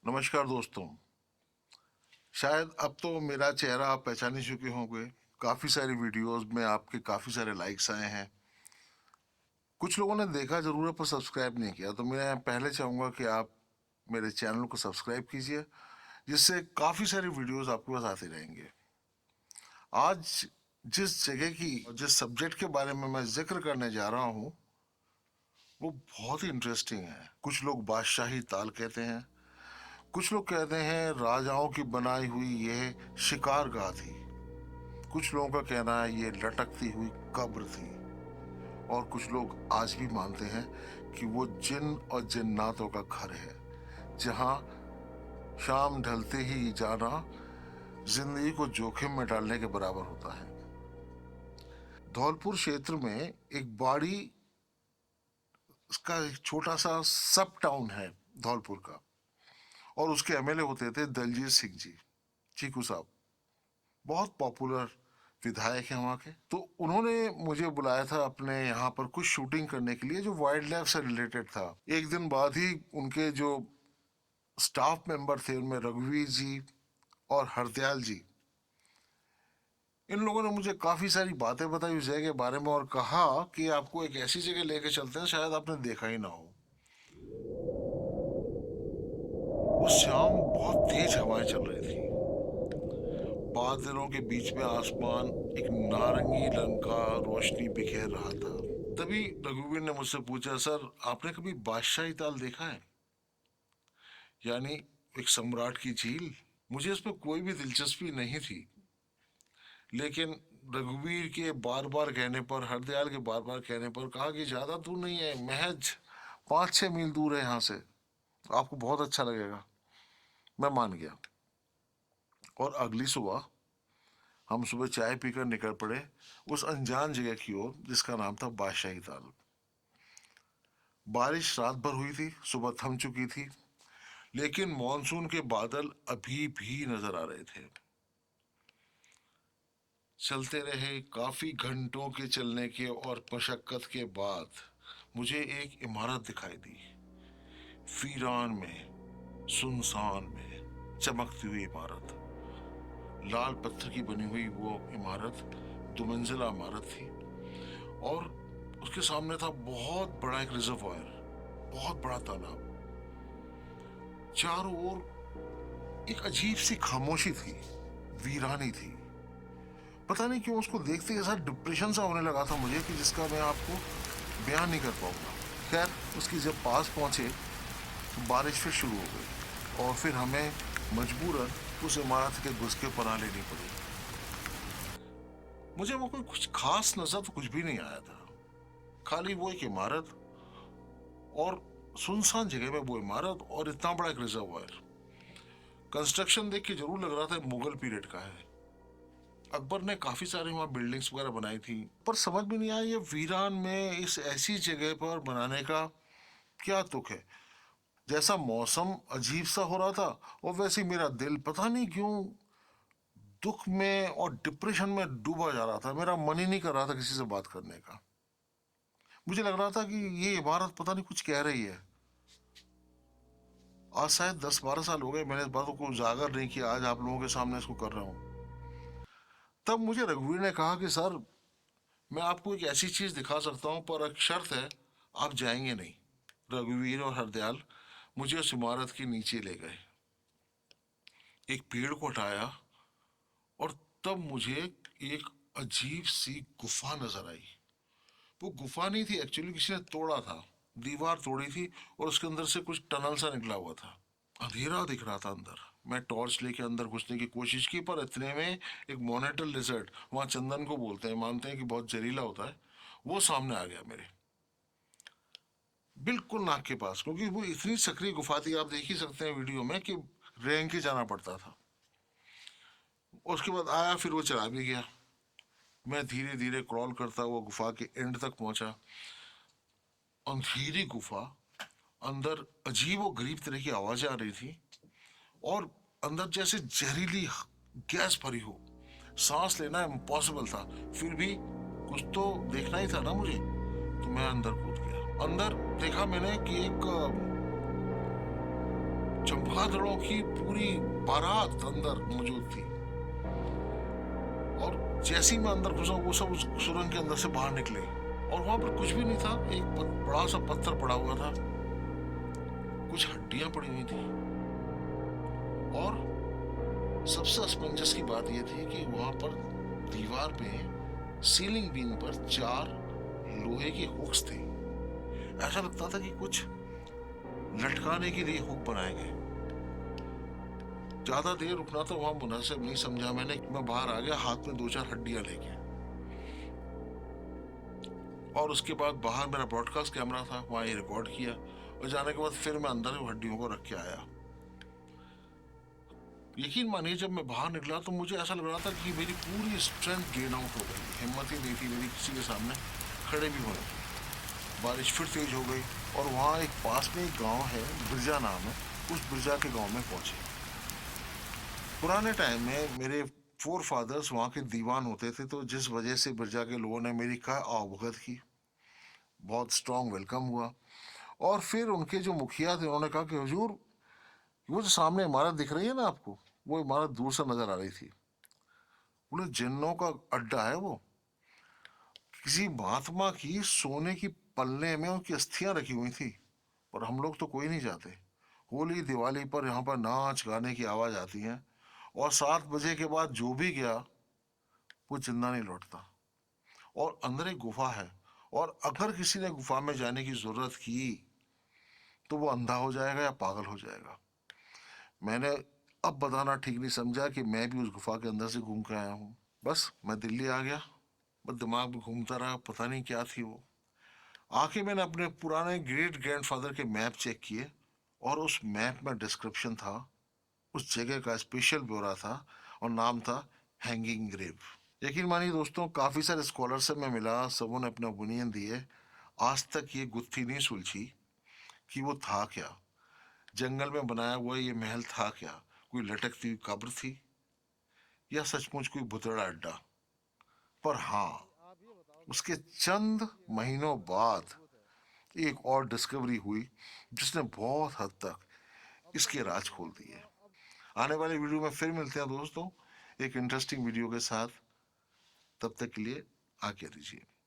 नमस्कार दोस्तों। शायद अब तो मेरा चेहरा आप पहचान ही चुके होंगे। काफ़ी सारी वीडियोस में आपके काफ़ी सारे लाइक्स आए हैं। कुछ लोगों ने देखा ज़रूर है पर सब्सक्राइब नहीं किया, तो मैं पहले चाहूँगा कि आप मेरे चैनल को सब्सक्राइब कीजिए, जिससे काफ़ी सारी वीडियोस आपके पास आती रहेंगे। आज जिस जगह की जिस सब्जेक्ट के बारे में मैं जिक्र करने जा रहा हूँ वो बहुत ही इंटरेस्टिंग है। कुछ लोग बादशाही ताल कहते हैं, कुछ लोग कहते हैं राजाओं की बनाई हुई यह शिकारगाह थी, कुछ लोगों का कहना है ये लटकती हुई कब्र थी, और कुछ लोग आज भी मानते हैं कि वो जिन और जिन्नातों का घर है, जहां शाम ढलते ही जाना जिंदगी को जोखिम में डालने के बराबर होता है। धौलपुर क्षेत्र में एक बाड़ी, उसका एक छोटा सा सब टाउन है धौलपुर का, और उसके एमएलए होते थे दलजीत सिंह जी, चीकू साहब। बहुत पॉपुलर विधायक हैं वहाँ के। तो उन्होंने मुझे बुलाया था अपने यहाँ पर कुछ शूटिंग करने के लिए जो वाइल्ड लाइफ से रिलेटेड था। एक दिन बाद ही उनके जो स्टाफ मेंबर थे उनमें रघुवीर जी और हरदयाल जी, इन लोगों ने मुझे काफ़ी सारी बातें बताई उस जगह के बारे में और कहा कि आपको एक ऐसी जगह लेके चलते हैं शायद आपने देखा ही ना हो। उस शाम बहुत तेज हवाएं चल रही थी, बादलों के बीच में आसमान एक नारंगी रंग का रोशनी बिखेर रहा था। तभी रघुवीर ने मुझसे पूछा, सर आपने कभी बादशाही ताल देखा है, यानी एक सम्राट की झील? मुझे इसमें कोई भी दिलचस्पी नहीं थी, लेकिन रघुवीर के बार बार कहने पर, हरदयाल के बार बार कहने पर कहा कि ज़्यादा दूर नहीं है, महज 5-6 मील दूर है यहाँ से, आपको बहुत अच्छा लगेगा। मैं मान गया और अगली सुबह हम सुबह चाय पीकर निकल पड़े उस अनजान जगह की ओर जिसका नाम था बादशाही ताल। बारिश रात भर हुई थी, सुबह थम चुकी थी, लेकिन मॉनसून के बादल अभी भी नजर आ रहे थे। चलते रहे, काफी घंटों के चलने के और मशक्कत के बाद मुझे एक इमारत दिखाई दी। वीरान में, सुनसान में चमकती हुई इमारत, लाल पत्थर की बनी हुई वो इमारत 2 मंजिला इमारत थी, और उसके सामने था बहुत बड़ा एक रिजर्वायर, बहुत बड़ा तालाब। चारों ओर एक अजीब सी खामोशी थी, वीरानी थी। पता नहीं क्यों उसको देखते ऐसा डिप्रेशन सा होने लगा था मुझे कि जिसका मैं आपको बयान नहीं कर पाऊंगा। खैर, उसकी जब पास पहुंचे तो बारिश फिर शुरू हो गई और फिर हमें मजबूरन उस इमारत के घुस के पनाह लेनी पड़ी। मुझे वो कोई कुछ खास नजर तो कुछ भी नहीं आया था, खाली वो एक इमारत और सुनसान जगह में वो इमारत और इतना बड़ा एक रिजर्वायर। कंस्ट्रक्शन देख के जरूर लग रहा था मुगल पीरियड का है। अकबर ने काफी सारी वहां बिल्डिंग्स वगैरह बनाई थी, पर समझ में नहीं आया ये वीरान में इस ऐसी जगह पर बनाने का क्या तुक है। जैसा मौसम अजीब सा हो रहा था और वैसे ही मेरा दिल पता नहीं क्यों दुख में और डिप्रेशन में डूबा जा रहा था। मेरा मन ही नहीं कर रहा था किसी से बात करने का। मुझे लग रहा था कि ये इबारत पता नहीं कुछ कह रही है। आज शायद 10-12 साल हो गए मैंने इस बात को उजागर नहीं किया, आज आप लोगों के सामने इसको कर रहा हूँ। तब मुझे रघुवीर ने कहा कि सर, मैं आपको एक ऐसी चीज दिखा सकता हूँ पर एक शर्त है, आप जाएंगे नहीं। रघुवीर और हरदयाल मुझे उस इमारत के नीचे ले गए, एक पेड़ को हटाया, और तब मुझे एक अजीब सी गुफा नजर आई। वो गुफा नहीं थी एक्चुअली, किसी ने तोड़ा था, दीवार तोड़ी थी और उसके अंदर से कुछ टनल सा निकला हुआ था। अंधेरा दिख रहा था अंदर। मैं टॉर्च लेके अंदर घुसने की कोशिश की, पर इतने में एक मोनेटल लिजर्ड, वहाँ चंदन को बोलते हैं, मानते हैं कि बहुत जहरीला होता है, वो सामने आ गया मेरे, बिल्कुल नाक के पास। क्योंकि वो इतनी सक्रिय गुफा थी, आप देख ही सकते हैं वीडियो में, कि रेंग के जाना पड़ता था। उसके बाद आया, फिर वो चला भी गया। मैं धीरे धीरे क्रॉल करता हुआ गुफा के एंड तक पहुंचा। अंधेरी गुफा, अंदर अजीब व गरीब तरह की आवाजें आ रही थी, और अंदर जैसे जहरीली गैस भरी हो। सांस लेना इम्पॉसिबल था, फिर भी कुछ तो देखना ही था ना मुझे। तो मैं अंदर कूद गया। अंदर देखा मैंने कि एक चमगादड़ों की पूरी बारात अंदर मौजूद थी। और जैसे ही मैं अंदर घुसा वो सब उस सुरंग के अंदर से बाहर निकले और वहां पर कुछ भी नहीं था। एक बड़ा सा पत्थर पड़ा हुआ था, कुछ हड्डियां पड़ी हुई थी और सबसे असमंजस की बात यह थी कि वहां पर दीवार पे सीलिंग बीन पर 4 लोहे के हुक्स थे। ऐसा लगता था कि कुछ लटकाने के लिए हुक बनाए गए। ज्यादा देर रुकना तो वहां मुनासिब नहीं समझा मैंने। मैं बाहर आ गया हाथ में 2-4 हड्डियां लेके। और उसके बाद बाहर मेरा ब्रॉडकास्ट कैमरा था, वहां ये रिकॉर्ड किया और जाने के बाद फिर मैं अंदर हड्डियों को रख के आया। यकीन मानिए जब मैं बाहर निकला तो मुझे ऐसा लग रहा था कि मेरी पूरी स्ट्रेंथ गेन आउट हो गई। हिम्मत ही नहीं थी मेरी किसी के सामने खड़े भी होने की। बारिश फिर तेज हो गई और वहाँ एक पास में एक गांव है, बिरजा नाम है। उस बिरजा के गांव में पहुंचे। पुराने टाइम में मेरे फोर फादर्स वहाँ के दीवान होते थे, तो जिस वजह से बिरजा के लोगों ने मेरी का आवभगत की, बहुत स्ट्रांग वेलकम हुआ। और फिर उनके जो मुखिया थे उन्होंने कहा कि हुजूर, वो जो सामने इमारत दिख रही है ना आपको, वो इमारत दूर से नजर आ रही थी। बोले जिन्नों का अड्डा है वो। किसी महात्मा की सोने की पल्ले में उनकी अस्थियां रखी हुई थी, पर हम लोग तो कोई नहीं जाते। होली दिवाली पर यहाँ पर नाच गाने की आवाज आती है और 7 बजे के बाद जो भी गया वो जिंदा नहीं लौटता। और अंदर एक गुफा है और अगर किसी ने गुफा में जाने की जरूरत की तो वो अंधा हो जाएगा या पागल हो जाएगा। मैंने अब बताना ठीक नहीं समझा कि मैं भी उस गुफा के अंदर से घूम के आया हूँ। बस मैं दिल्ली आ गया, बस दिमाग में घूमता रहा, पता नहीं क्या थी वो। आखिर मैंने अपने पुराने ग्रेट ग्रैंडफादर के मैप चेक किए और उस मैप में डिस्क्रिप्शन था, उस जगह का स्पेशल ब्यौरा था और नाम था हैंगिंग ग्रेव। यकीन मानिए दोस्तों, काफ़ी सारे स्कॉलर से मैं मिला, सबों ने अपना ओपिनियन दिए। आज तक ये गुत्थी नहीं सुलझी कि वो था क्या। जंगल में बनाया हुआ ये महल था क्या, कोई लटकती हुई कब्र थी या सचमुच कोई भुतड़ा अड्डा। पर हाँ, उसके चंद महीनों बाद एक और डिस्कवरी हुई जिसने बहुत हद तक इसके राज खोल दिए। आने वाले वीडियो में फिर मिलते हैं दोस्तों, एक इंटरेस्टिंग वीडियो के साथ। तब तक के लिए आज्ञा दीजिए।